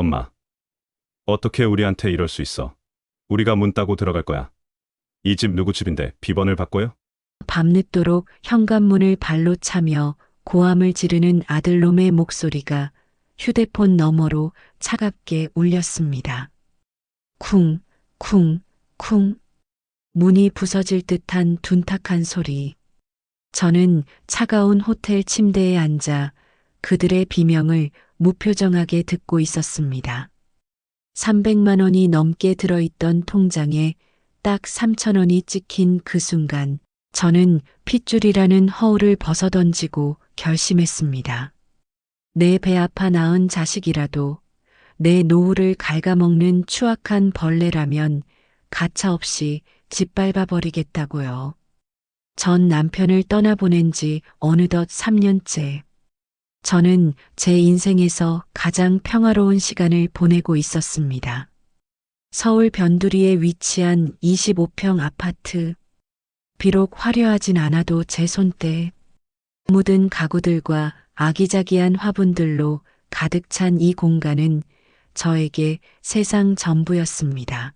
엄마, 어떻게 우리한테 이럴 수 있어? 우리가 문 따고 들어갈 거야. 이 집 누구 집인데 비번을 바꿔요? 밤늦도록 현관문을 발로 차며 고함을 지르는 아들놈의 목소리가 휴대폰 너머로 차갑게 울렸습니다. 쿵, 쿵, 쿵. 문이 부서질 듯한 둔탁한 소리. 저는 차가운 호텔 침대에 앉아 그들의 비명을 무표정하게 듣고 있었습니다. 300만 원이 넘게 들어있던 통장에 딱 3천 원이 찍힌 그 순간 저는 핏줄이라는 허울을 벗어던지고 결심했습니다. 내 배 아파 낳은 자식이라도 내 노후를 갉아먹는 추악한 벌레라면 가차없이 짓밟아 버리겠다고요. 전 남편을 떠나보낸 지 어느덧 3년째. 저는 제 인생에서 가장 평화로운 시간을 보내고 있었습니다. 서울 변두리에 위치한 25평 아파트. 비록 화려하진 않아도 제 손때 묻은 가구들과 아기자기한 화분들로 가득 찬 이 공간은 저에게 세상 전부였습니다.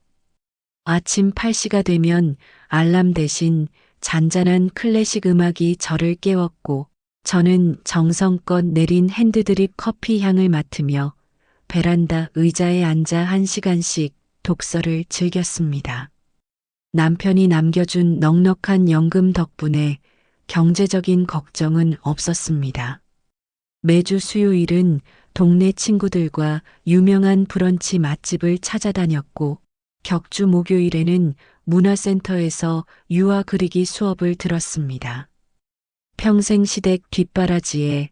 아침 8시가 되면 알람 대신 잔잔한 클래식 음악이 저를 깨웠고 저는 정성껏 내린 핸드드립 커피 향을 맡으며 베란다 의자에 앉아 1시간씩 독서를 즐겼습니다. 남편이 남겨준 넉넉한 연금 덕분에 경제적인 걱정은 없었습니다. 매주 수요일은 동네 친구들과 유명한 브런치 맛집을 찾아다녔고 격주 목요일에는 문화센터에서 유화 그리기 수업을 들었습니다. 평생 시댁 뒷바라지에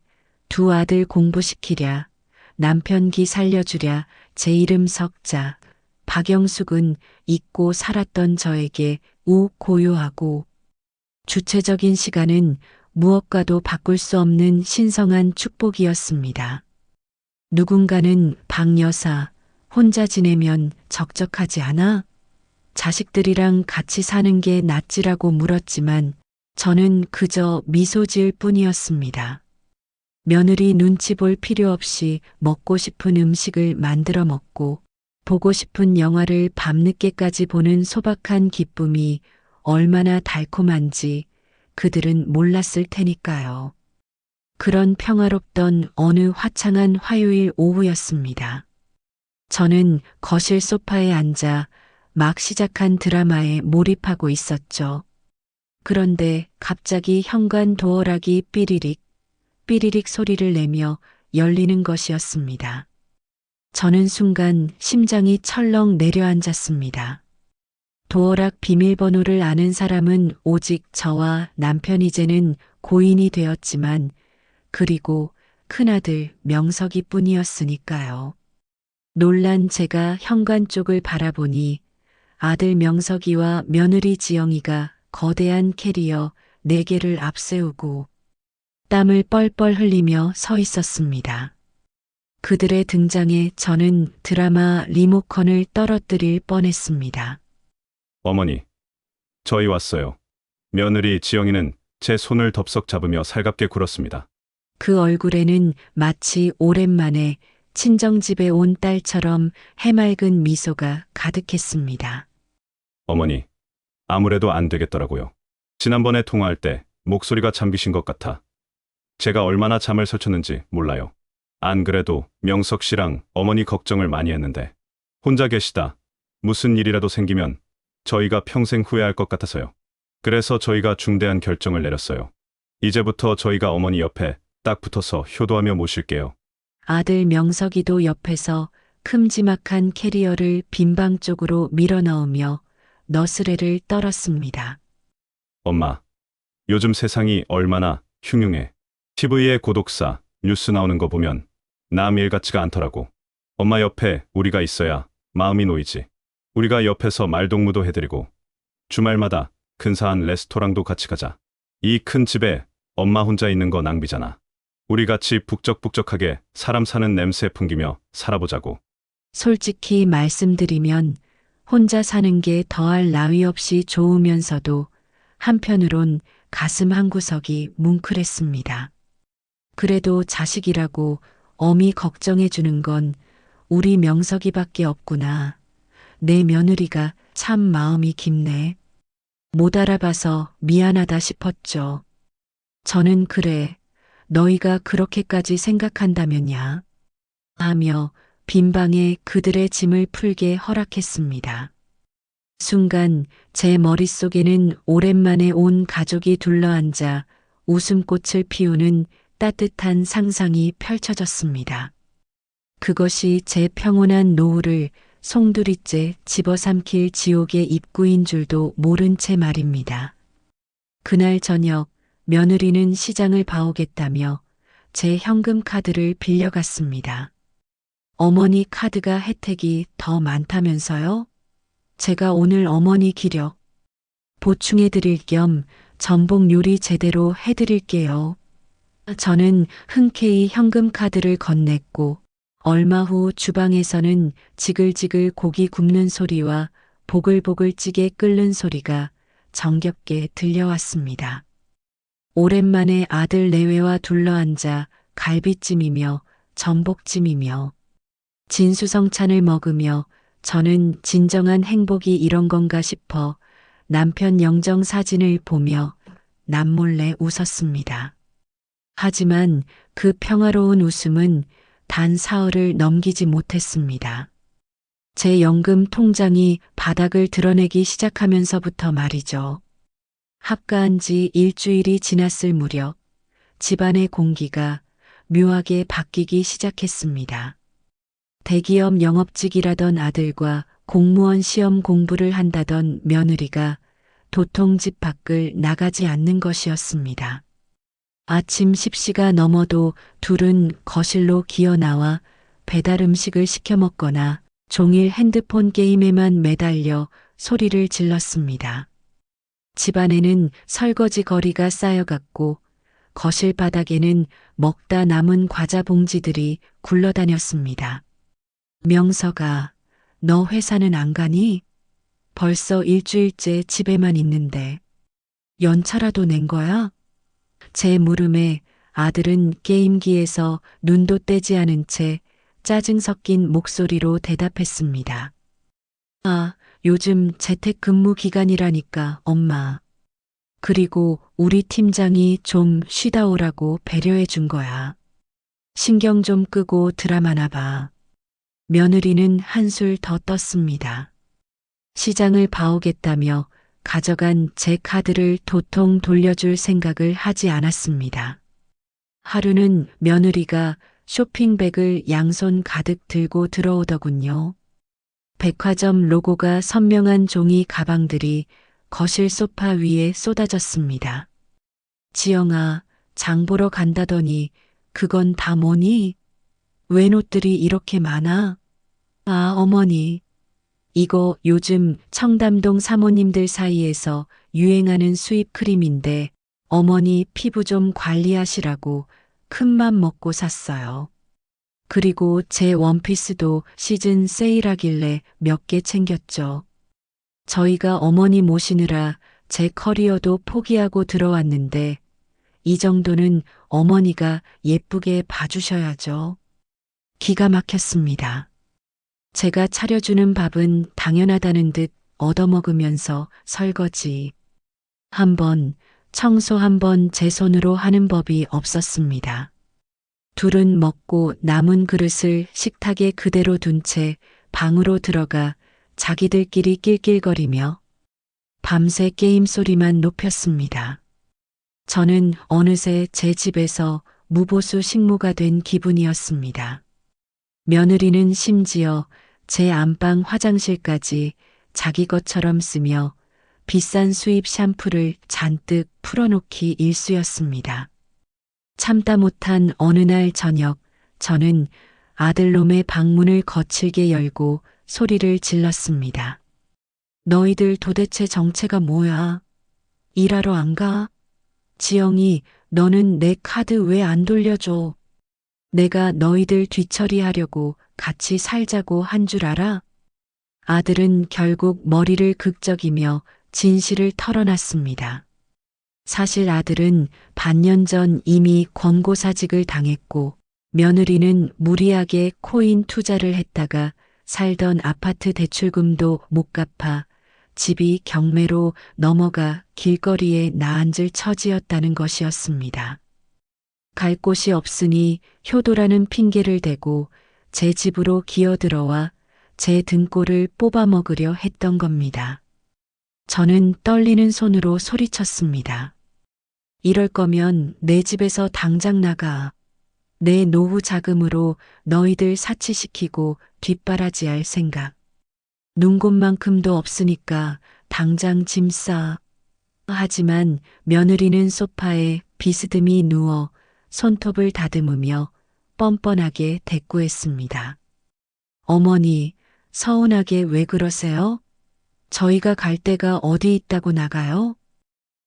두 아들 공부시키랴, 남편 기 살려주랴, 제 이름 석자, 박영숙은 잊고 살았던 저에게 고요하고 주체적인 시간은 무엇과도 바꿀 수 없는 신성한 축복이었습니다. 누군가는 박 여사, 혼자 지내면 적적하지 않아? 자식들이랑 같이 사는 게 낫지라고 물었지만 저는 그저 미소 지을 뿐이었습니다. 며느리 눈치 볼 필요 없이 먹고 싶은 음식을 만들어 먹고 보고 싶은 영화를 밤늦게까지 보는 소박한 기쁨이 얼마나 달콤한지 그들은 몰랐을 테니까요. 그런 평화롭던 어느 화창한 화요일 오후였습니다. 저는 거실 소파에 앉아 막 시작한 드라마에 몰입하고 있었죠. 그런데 갑자기 현관 도어락이 삐리릭, 삐리릭 소리를 내며 열리는 것이었습니다. 저는 순간 심장이 철렁 내려앉았습니다. 도어락 비밀번호를 아는 사람은 오직 저와 남편 이제는 고인이 되었지만 그리고 큰아들 명석이 뿐이었으니까요. 놀란 제가 현관 쪽을 바라보니 아들 명석이와 며느리 지영이가 거대한 캐리어 4개를 앞세우고 땀을 뻘뻘 흘리며 서 있었습니다. 그들의 등장에 저는 드라마 리모컨을 떨어뜨릴 뻔했습니다. 어머니, 저희 왔어요. 며느리 지영이는 제 손을 덥석 잡으며 살갑게 굴었습니다. 그 얼굴에는 마치 오랜만에 친정집에 온 딸처럼 해맑은 미소가 가득했습니다. 어머니, 아무래도 안 되겠더라고요. 지난번에 통화할 때 목소리가 잠기신 것 같아. 제가 얼마나 잠을 설쳤는지 몰라요. 안 그래도 명석 씨랑 어머니 걱정을 많이 했는데 혼자 계시다 무슨 일이라도 생기면 저희가 평생 후회할 것 같아서요. 그래서 저희가 중대한 결정을 내렸어요. 이제부터 저희가 어머니 옆에 딱 붙어서 효도하며 모실게요. 아들 명석이도 옆에서 큼지막한 캐리어를 빈방 쪽으로 밀어넣으며 너스레를 떨었습니다. 엄마, 요즘 세상이 얼마나 흉흉해. TV에 고독사, 뉴스 나오는 거 보면 남 일 같지가 않더라고. 엄마 옆에 우리가 있어야 마음이 놓이지. 우리가 옆에서 말동무도 해드리고 주말마다 근사한 레스토랑도 같이 가자. 이 큰 집에 엄마 혼자 있는 거 낭비잖아. 우리 같이 북적북적하게 사람 사는 냄새 풍기며 살아보자고. 솔직히 말씀드리면 혼자 사는 게 더할 나위 없이 좋으면서도 한편으론 가슴 한구석이 뭉클했습니다. 그래도 자식이라고 어미 걱정해 주는 건 우리 명석이밖에 없구나. 내 며느리가 참 마음이 깊네. 못 알아봐서 미안하다 싶었죠. 저는 그래. 너희가 그렇게까지 생각한다면야. 하며 빈방에 그들의 짐을 풀게 허락했습니다. 순간 제 머릿속에는 오랜만에 온 가족이 둘러앉아 웃음꽃을 피우는 따뜻한 상상이 펼쳐졌습니다. 그것이 제 평온한 노후를 송두리째 집어삼킬 지옥의 입구인 줄도 모른 채 말입니다. 그날 저녁 며느리는 시장을 봐오겠다며 제 현금 카드를 빌려갔습니다. 어머니 카드가 혜택이 더 많다면서요? 제가 오늘 어머니 기력 보충해 드릴 겸 전복 요리 제대로 해드릴게요. 저는 흔쾌히 현금 카드를 건넸고 얼마 후 주방에서는 지글지글 고기 굽는 소리와 보글보글 찌개 끓는 소리가 정겹게 들려왔습니다. 오랜만에 아들 내외와 둘러앉아 갈비찜이며 전복찜이며 진수성찬을 먹으며 저는 진정한 행복이 이런 건가 싶어 남편 영정 사진을 보며 남몰래 웃었습니다. 하지만 그 평화로운 웃음은 단 사흘을 넘기지 못했습니다. 제 연금 통장이 바닥을 드러내기 시작하면서부터 말이죠. 합가한 지 일주일이 지났을 무렵 집안의 공기가 묘하게 바뀌기 시작했습니다. 대기업 영업직이라던 아들과 공무원 시험 공부를 한다던 며느리가 도통 집 밖을 나가지 않는 것이었습니다. 아침 10시가 넘어도 둘은 거실로 기어나와 배달 음식을 시켜 먹거나 종일 핸드폰 게임에만 매달려 소리를 질렀습니다. 집안에는 설거지 거리가 쌓여갔고 거실 바닥에는 먹다 남은 과자 봉지들이 굴러다녔습니다. 명석아, 너 회사는 안 가니? 벌써 일주일째 집에만 있는데 연차라도 낸 거야? 제 물음에 아들은 게임기에서 눈도 떼지 않은 채 짜증 섞인 목소리로 대답했습니다. 아, 요즘 재택근무 기간이라니까, 엄마. 그리고 우리 팀장이 좀 쉬다 오라고 배려해 준 거야. 신경 좀 끄고 드라마나 봐. 며느리는 한술 더 떴습니다. 시장을 봐오겠다며 가져간 제 카드를 도통 돌려줄 생각을 하지 않았습니다. 하루는 며느리가 쇼핑백을 양손 가득 들고 들어오더군요. 백화점 로고가 선명한 종이 가방들이 거실 소파 위에 쏟아졌습니다. 지영아, 장 보러 간다더니 그건 다 뭐니? 웬 옷들이 이렇게 많아? 아, 어머니. 이거 요즘 청담동 사모님들 사이에서 유행하는 수입 크림인데 어머니 피부 좀 관리하시라고 큰맘 먹고 샀어요. 그리고 제 원피스도 시즌 세일하길래 몇 개 챙겼죠. 저희가 어머니 모시느라 제 커리어도 포기하고 들어왔는데 이 정도는 어머니가 예쁘게 봐주셔야죠. 기가 막혔습니다. 제가 차려주는 밥은 당연하다는 듯 얻어먹으면서 설거지 한 번, 청소 한 번 제 손으로 하는 법이 없었습니다. 둘은 먹고 남은 그릇을 식탁에 그대로 둔 채 방으로 들어가 자기들끼리 낄낄거리며 밤새 게임 소리만 높였습니다. 저는 어느새 제 집에서 무보수 식모가 된 기분이었습니다. 며느리는 심지어 제 안방 화장실까지 자기 것처럼 쓰며 비싼 수입 샴푸를 잔뜩 풀어놓기 일쑤였습니다. 참다 못한 어느 날 저녁 저는 아들놈의 방문을 거칠게 열고 소리를 질렀습니다. 너희들 도대체 정체가 뭐야? 일하러 안 가? 지영이, 너는 내 카드 왜 안 돌려줘? 내가 너희들 뒤처리하려고 같이 살자고 한 줄 알아? 아들은 결국 머리를 극적이며 진실을 털어놨습니다. 사실 아들은 반년 전 이미 권고사직을 당했고 며느리는 무리하게 코인 투자를 했다가 살던 아파트 대출금도 못 갚아 집이 경매로 넘어가 길거리에 나앉을 처지였다는 것이었습니다. 갈 곳이 없으니 효도라는 핑계를 대고 제 집으로 기어들어와 제 등골을 뽑아먹으려 했던 겁니다. 저는 떨리는 손으로 소리쳤습니다. 이럴 거면 내 집에서 당장 나가. 내 노후 자금으로 너희들 사치시키고 뒷바라지할 생각. 눈곱만큼도 없으니까 당장 짐 싸. 하지만 며느리는 소파에 비스듬히 누워 손톱을 다듬으며 뻔뻔하게 대꾸했습니다. 어머니, 서운하게 왜 그러세요? 저희가 갈 데가 어디 있다고 나가요?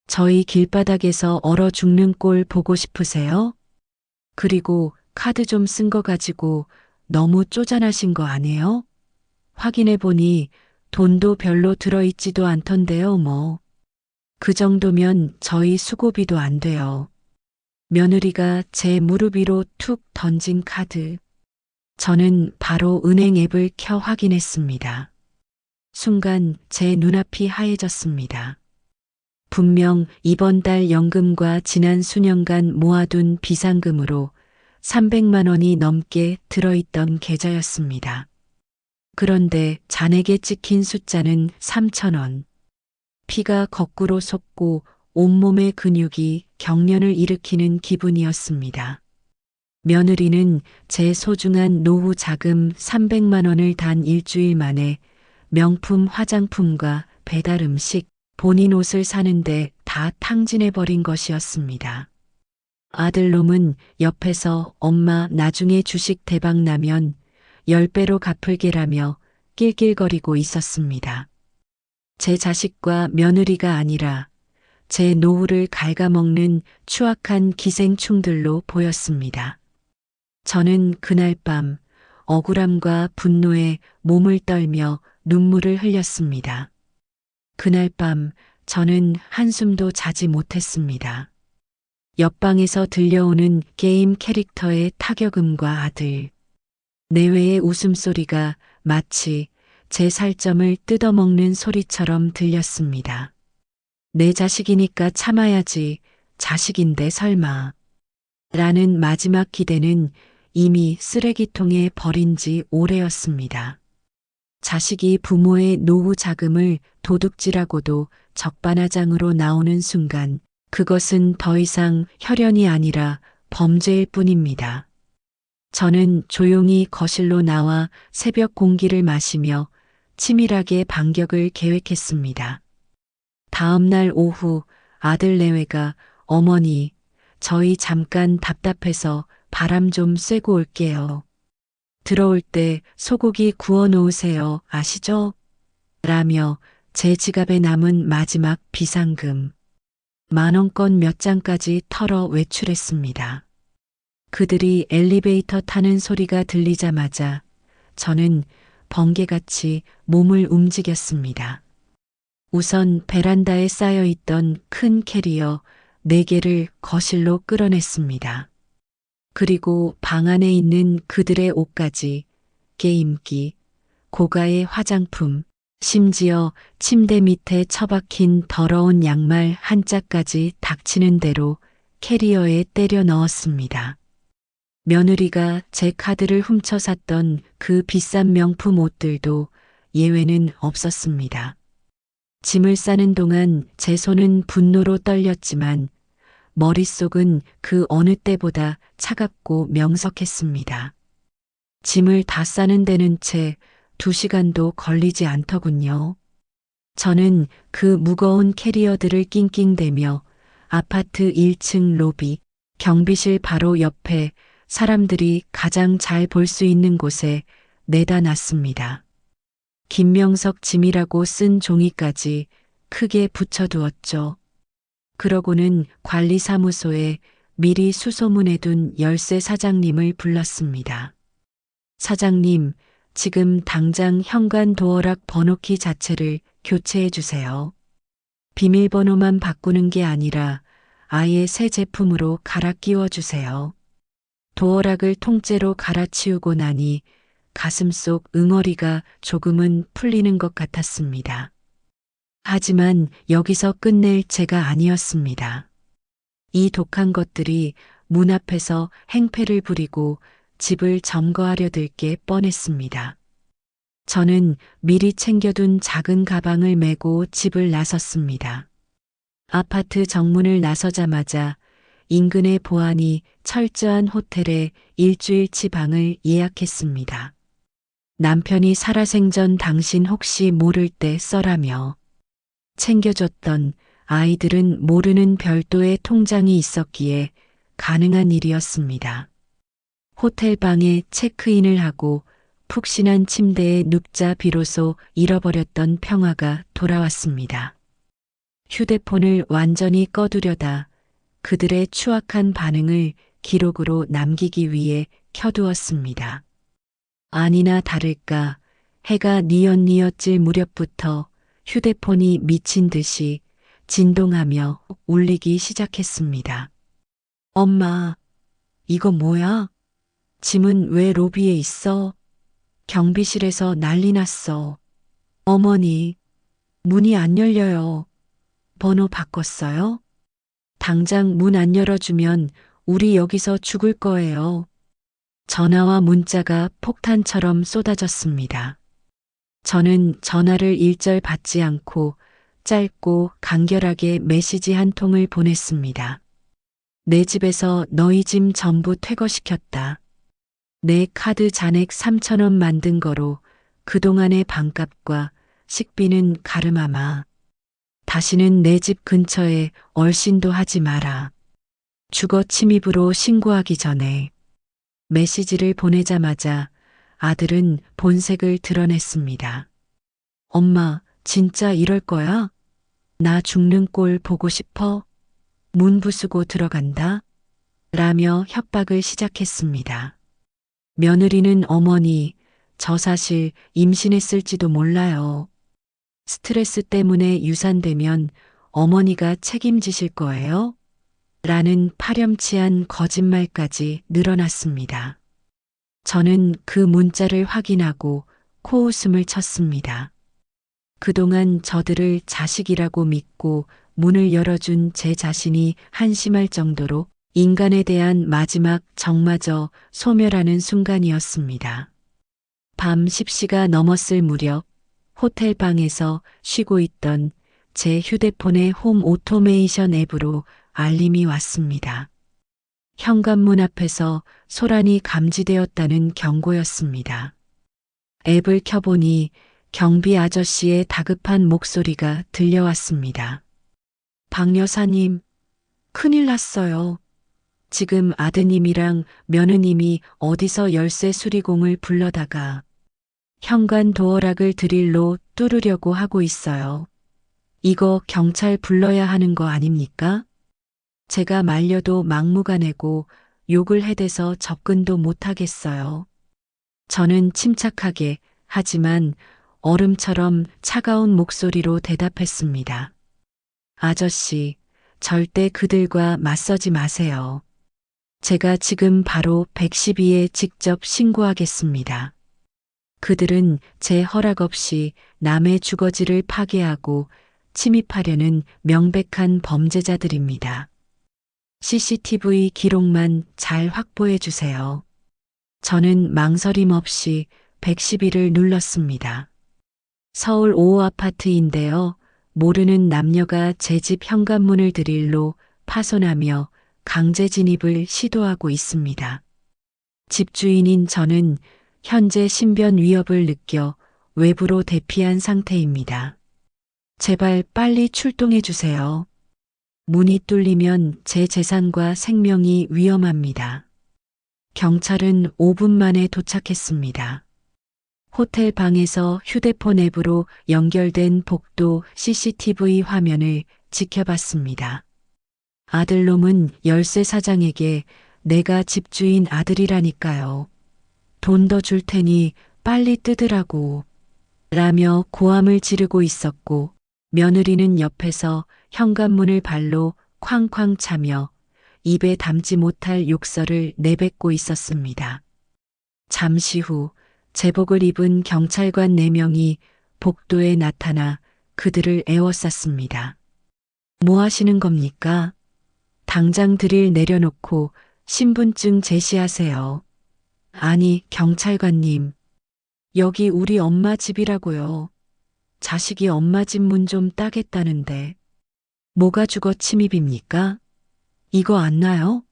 저희 길바닥에서 얼어 죽는 꼴 보고 싶으세요? 그리고 카드 좀 쓴 거 가지고 너무 쪼잔하신 거 아니에요? 확인해 보니 돈도 별로 들어있지도 않던데요, 뭐. 그 정도면 저희 수고비도 안 돼요. 며느리가 제 무릎 위로 툭 던진 카드. 저는 바로 은행 앱을 켜 확인했습니다. 순간 제 눈앞이 하얘졌습니다. 분명 이번 달 연금과 지난 수년간 모아둔 비상금으로 300만 원이 넘게 들어있던 계좌였습니다. 그런데 잔액에 찍힌 숫자는 3,000원. 피가 거꾸로 솟고 온몸의 근육이 경련을 일으키는 기분이었습니다. 며느리는 제 소중한 노후 자금 300만 원을 단 일주일 만에 명품 화장품과 배달 음식, 본인 옷을 사는데 다 탕진해버린 것이었습니다. 아들놈은 옆에서 엄마 나중에 주식 대박 나면 10배로 갚을게라며 낄낄거리고 있었습니다. 제 자식과 며느리가 아니라 제 노후를 갉아먹는 추악한 기생충들로 보였습니다. 저는 그날 밤 억울함과 분노에 몸을 떨며 눈물을 흘렸습니다. 그날 밤 저는 한숨도 자지 못했습니다. 옆방에서 들려오는 게임 캐릭터의 타격음과 아들. 내외의 웃음소리가 마치 제 살점을 뜯어먹는 소리처럼 들렸습니다. 내 자식이니까 참아야지, 자식인데 설마. 라는 마지막 기대는 이미 쓰레기통에 버린 지 오래였습니다. 자식이 부모의 노후 자금을 도둑질하고도 적반하장으로 나오는 순간 그것은 더 이상 혈연이 아니라 범죄일 뿐입니다. 저는 조용히 거실로 나와 새벽 공기를 마시며 치밀하게 반격을 계획했습니다. 다음 날 오후 아들 내외가 어머니, 저희 잠깐 답답해서 바람 좀 쐬고 올게요. 들어올 때 소고기 구워 놓으세요. 아시죠? 라며 제 지갑에 남은 마지막 비상금 10,000원권 몇 장까지 털어 외출했습니다. 그들이 엘리베이터 타는 소리가 들리자마자 저는 번개같이 몸을 움직였습니다. 우선 베란다에 쌓여있던 큰 캐리어 4개를 거실로 끌어냈습니다. 그리고 방 안에 있는 그들의 옷까지, 게임기, 고가의 화장품, 심지어 침대 밑에 처박힌 더러운 양말 한 짝까지 닥치는 대로 캐리어에 때려 넣었습니다. 며느리가 제 카드를 훔쳐 샀던 그 비싼 명품 옷들도 예외는 없었습니다. 짐을 싸는 동안 제 손은 분노로 떨렸지만 머릿속은 그 어느 때보다 차갑고 명석했습니다. 짐을 다 싸는 데는 채 2시간도 걸리지 않더군요. 저는 그 무거운 캐리어들을 낑낑대며 아파트 1층 로비, 경비실 바로 옆에 사람들이 가장 잘 볼 수 있는 곳에 내다 놨습니다. 김명석 짐이라고 쓴 종이까지 크게 붙여두었죠. 그러고는 관리사무소에 미리 수소문해둔 열쇠 사장님을 불렀습니다. 사장님, 지금 당장 현관 도어락 번호키 자체를 교체해 주세요. 비밀번호만 바꾸는 게 아니라 아예 새 제품으로 갈아 끼워 주세요. 도어락을 통째로 갈아치우고 나니 가슴속 응어리가 조금은 풀리는 것 같았습니다. 하지만 여기서 끝낼 제가 아니었습니다. 이 독한 것들이 문 앞에서 행패를 부리고 집을 점거하려 들 게 뻔했습니다. 저는 미리 챙겨둔 작은 가방을 메고 집을 나섰습니다. 아파트 정문을 나서자마자 인근의 보안이 철저한 호텔에 일주일치 방을 예약했습니다. 남편이 살아생전 당신 혹시 모를 때 써라며 챙겨줬던 아이들은 모르는 별도의 통장이 있었기에 가능한 일이었습니다. 호텔 방에 체크인을 하고 푹신한 침대에 눕자 비로소 잃어버렸던 평화가 돌아왔습니다. 휴대폰을 완전히 꺼두려다 그들의 추악한 반응을 기록으로 남기기 위해 켜두었습니다. 아니나 다를까 해가 뉘엿뉘엿질 무렵부터 휴대폰이 미친 듯이 진동하며 울리기 시작했습니다. 엄마, 이거 뭐야? 짐은 왜 로비에 있어? 경비실에서 난리 났어. 어머니, 문이 안 열려요. 번호 바꿨어요? 당장 문 안 열어주면 우리 여기서 죽을 거예요. 전화와 문자가 폭탄처럼 쏟아졌습니다. 저는 전화를 일절 받지 않고 짧고 간결하게 메시지 한 통을 보냈습니다. 내 집에서 너희 짐 전부 퇴거시켰다. 내 카드 잔액 3,000원 만든 거로 그동안의 방값과 식비는 가름하마. 다시는 내 집 근처에 얼씬도 하지 마라. 주거 침입으로 신고하기 전에. 메시지를 보내자마자 아들은 본색을 드러냈습니다. 엄마, 진짜 이럴 거야? 나 죽는 꼴 보고 싶어? 문 부수고 들어간다? 라며 협박을 시작했습니다. 며느리는 어머니, 저 사실 임신했을지도 몰라요. 스트레스 때문에 유산되면 어머니가 책임지실 거예요? 라는 파렴치한 거짓말까지 늘어났습니다. 저는 그 문자를 확인하고 코웃음을 쳤습니다. 그동안 저들을 자식이라고 믿고 문을 열어준 제 자신이 한심할 정도로 인간에 대한 마지막 정마저 소멸하는 순간이었습니다. 밤 10시가 넘었을 무렵 호텔 방에서 쉬고 있던 제 휴대폰의 홈 오토메이션 앱으로 알림이 왔습니다. 현관문 앞에서 소란이 감지되었다는 경고였습니다. 앱을 켜보니 경비 아저씨의 다급한 목소리가 들려왔습니다. 박 여사님, 큰일 났어요. 지금 아드님이랑 며느님이 어디서 열쇠 수리공을 불러다가 현관 도어락을 드릴로 뚫으려고 하고 있어요. 이거 경찰 불러야 하는 거 아닙니까? 제가 말려도 막무가내고 욕을 해대서 접근도 못하겠어요. 저는 침착하게 하지만 얼음처럼 차가운 목소리로 대답했습니다. 아저씨, 절대 그들과 맞서지 마세요. 제가 지금 바로 112에 직접 신고하겠습니다. 그들은 제 허락 없이 남의 주거지를 파괴하고 침입하려는 명백한 범죄자들입니다. CCTV 기록만 잘 확보해 주세요. 저는 망설임 없이 112를 눌렀습니다. 서울 5호 아파트인데요. 모르는 남녀가 제 집 현관문을 드릴로 파손하며 강제 진입을 시도하고 있습니다. 집주인인 저는 현재 신변 위협을 느껴 외부로 대피한 상태입니다. 제발 빨리 출동해 주세요. 문이 뚫리면 제 재산과 생명이 위험합니다. 경찰은 5분 만에 도착했습니다. 호텔 방에서 휴대폰 앱으로 연결된 복도 CCTV 화면을 지켜봤습니다. 아들놈은 열쇠 사장에게 내가 집주인 아들이라니까요. 돈 더 줄 테니 빨리 뜯으라고 라며 고함을 지르고 있었고 며느리는 옆에서 현관문을 발로 쾅쾅 차며 입에 담지 못할 욕설을 내뱉고 있었습니다. 잠시 후 제복을 입은 경찰관 4명이 복도에 나타나 그들을 에워쌌습니다. 뭐 하시는 겁니까? 당장 드릴 내려놓고 신분증 제시하세요. 아니, 경찰관님. 여기 우리 엄마 집이라고요. 자식이 엄마 집 문 좀 따겠다는데. 뭐가 주거 침입입니까? 이거 안 나요?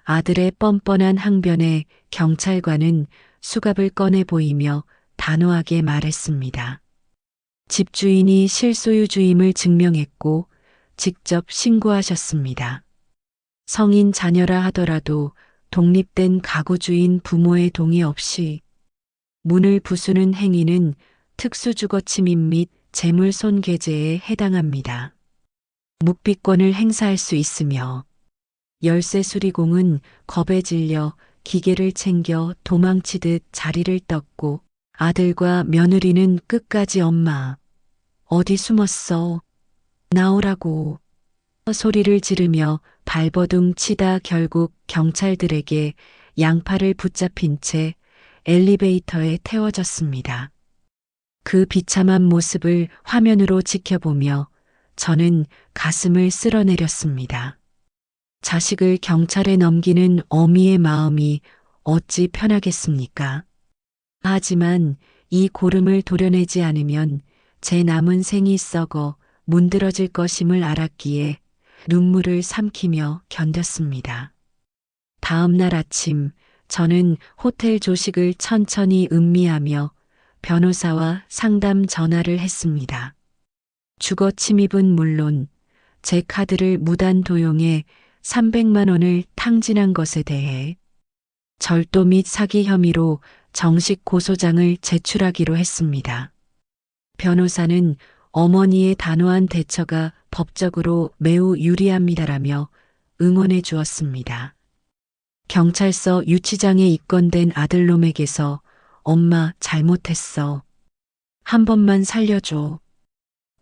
아들의 뻔뻔한 항변에 경찰관은 수갑을 꺼내 보이며 단호하게 말했습니다. 집주인이 실소유주임을 증명했고 직접 신고하셨습니다. 성인 자녀라 하더라도 독립된 가구주인 부모의 동의 없이 문을 부수는 행위는 특수주거침입 및 재물손괴죄에 해당합니다. 묵비권을 행사할 수 있으며 열쇠 수리공은 겁에 질려 기계를 챙겨 도망치듯 자리를 떴고 아들과 며느리는 끝까지 엄마, 어디 숨었어? 나오라고 소리를 지르며 발버둥 치다 결국 경찰들에게 양팔을 붙잡힌 채 엘리베이터에 태워졌습니다. 그 비참한 모습을 화면으로 지켜보며 저는 가슴을 쓸어내렸습니다. 자식을 경찰에 넘기는 어미의 마음이 어찌 편하겠습니까? 하지만 이 고름을 도려내지 않으면 제 남은 생이 썩어 문드러질 것임을 알았기에 눈물을 삼키며 견뎠습니다. 다음 날 아침 저는 호텔 조식을 천천히 음미하며 변호사와 상담 전화를 했습니다. 주거 침입은 물론 제 카드를 무단 도용해 300만 원을 탕진한 것에 대해 절도 및 사기 혐의로 정식 고소장을 제출하기로 했습니다. 변호사는 어머니의 단호한 대처가 법적으로 매우 유리합니다라며 응원해 주었습니다. 경찰서 유치장에 입건된 아들놈에게서 엄마 잘못했어. 한 번만 살려줘.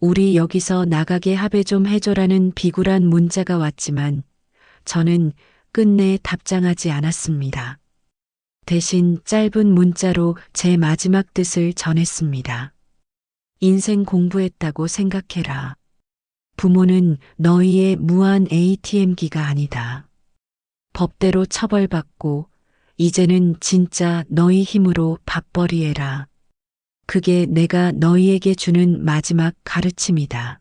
우리 여기서 나가게 합의 좀 해줘라는 비굴한 문자가 왔지만 저는 끝내 답장하지 않았습니다. 대신 짧은 문자로 제 마지막 뜻을 전했습니다. 인생 공부했다고 생각해라. 부모는 너희의 무한 ATM기가 아니다. 법대로 처벌받고 이제는 진짜 너희 힘으로 밥벌이해라. 그게 내가 너희에게 주는 마지막 가르침이다.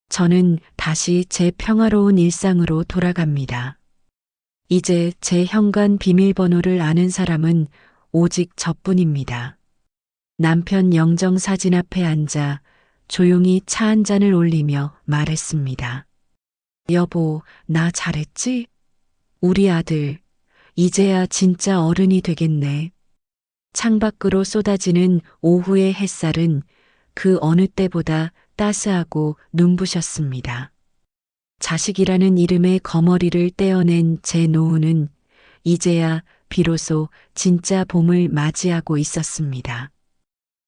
저는 다시 제 평화로운 일상으로 돌아갑니다. 이제 제 현관 비밀번호를 아는 사람은 오직 저뿐입니다. 남편 영정사진 앞에 앉아 조용히 차 한 잔을 올리며 말했습니다. 여보, 나 잘했지? 우리 아들, 이제야 진짜 어른이 되겠네. 창밖으로 쏟아지는 오후의 햇살은 그 어느 때보다 따스하고 눈부셨습니다. 자식이라는 이름의 거머리를 떼어낸 제 노후는 이제야 비로소 진짜 봄을 맞이하고 있었습니다.